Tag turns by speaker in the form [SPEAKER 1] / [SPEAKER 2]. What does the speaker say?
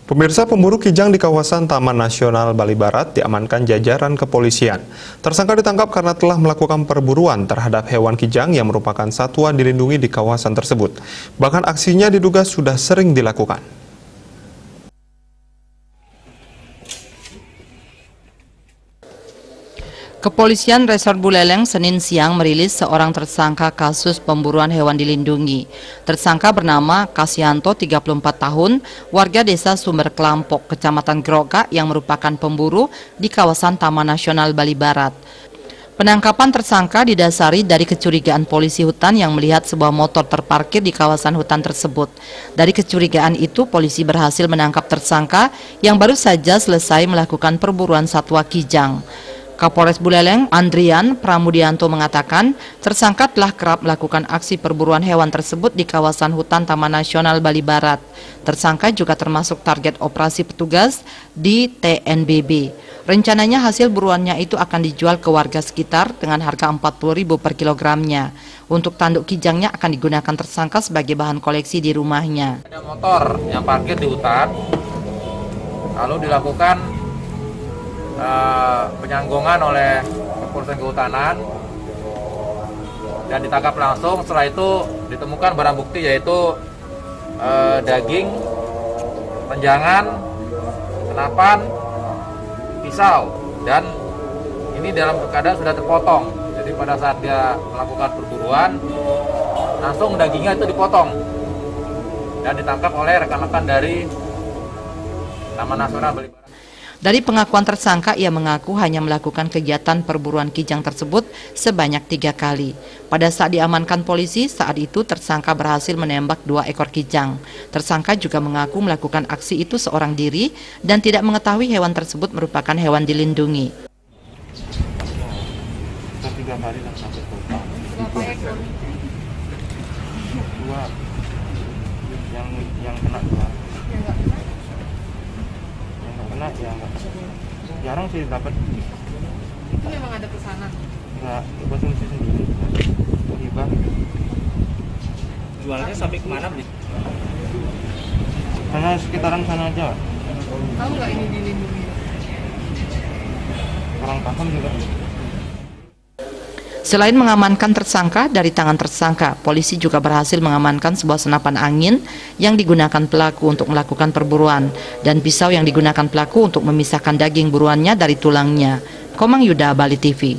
[SPEAKER 1] Pemirsa, pemburu kijang di kawasan Taman Nasional Bali Barat diamankan jajaran kepolisian. Tersangka ditangkap karena telah melakukan perburuan terhadap hewan kijang yang merupakan satwa dilindungi di kawasan tersebut. Bahkan aksinya diduga sudah sering dilakukan.
[SPEAKER 2] Kepolisian Resort Buleleng Senin siang merilis seorang tersangka kasus pemburuan hewan dilindungi. Tersangka bernama Kasyanto, 34 tahun, warga desa Sumber Kelampok, Kecamatan Groga yang merupakan pemburu di kawasan Taman Nasional Bali Barat. Penangkapan tersangka didasari dari kecurigaan polisi hutan yang melihat sebuah motor terparkir di kawasan hutan tersebut. Dari kecurigaan itu, polisi berhasil menangkap tersangka yang baru saja selesai melakukan perburuan satwa kijang. Kapolres Buleleng, Andrian Pramudianto mengatakan, tersangka telah kerap melakukan aksi perburuan hewan tersebut di kawasan hutan Taman Nasional Bali Barat. Tersangka juga termasuk target operasi petugas di TNBB. Rencananya hasil buruannya itu akan dijual ke warga sekitar dengan harga Rp40.000 per kilogramnya. Untuk tanduk kijangnya akan digunakan tersangka sebagai bahan koleksi di rumahnya.
[SPEAKER 3] Ada motor yang parkir di hutan, lalu dilakukan penyanggongan oleh kepolisian kehutanan dan ditangkap langsung. Setelah itu ditemukan barang bukti yaitu daging, menjangan, senapan, pisau, dan ini dalam keadaan sudah terpotong. Jadi pada saat dia melakukan perburuan, langsung dagingnya itu dipotong dan ditangkap oleh rekan-rekan dari Taman Nasional Bali Barat.
[SPEAKER 2] Dari pengakuan tersangka, ia mengaku hanya melakukan kegiatan perburuan kijang tersebut sebanyak 3 kali. Pada saat diamankan polisi, saat itu tersangka berhasil menembak 2 ekor kijang. Tersangka juga mengaku melakukan aksi itu seorang diri dan tidak mengetahui hewan tersebut merupakan hewan dilindungi.
[SPEAKER 4] 3 kali dan sampai total.
[SPEAKER 5] Berapa ekor?
[SPEAKER 4] 2 yang kena 2.
[SPEAKER 5] Yang nggak kena?
[SPEAKER 4] Kena ya enggak. Jarang sih dapat.
[SPEAKER 5] Itu memang ada pesanan?
[SPEAKER 4] Enggak, konsumsi sendiri. Hibah.
[SPEAKER 6] Jualnya sampai kemana, Bli?
[SPEAKER 4] Hanya sekitaran sana aja.
[SPEAKER 5] Tahu nggak ini dilindungi?
[SPEAKER 4] Kurang paham juga.
[SPEAKER 2] Selain mengamankan tersangka, dari tangan tersangka, polisi juga berhasil mengamankan sebuah senapan angin yang digunakan pelaku untuk melakukan perburuan dan pisau yang digunakan pelaku untuk memisahkan daging buruannya dari tulangnya. Komang Yuda, Bali TV.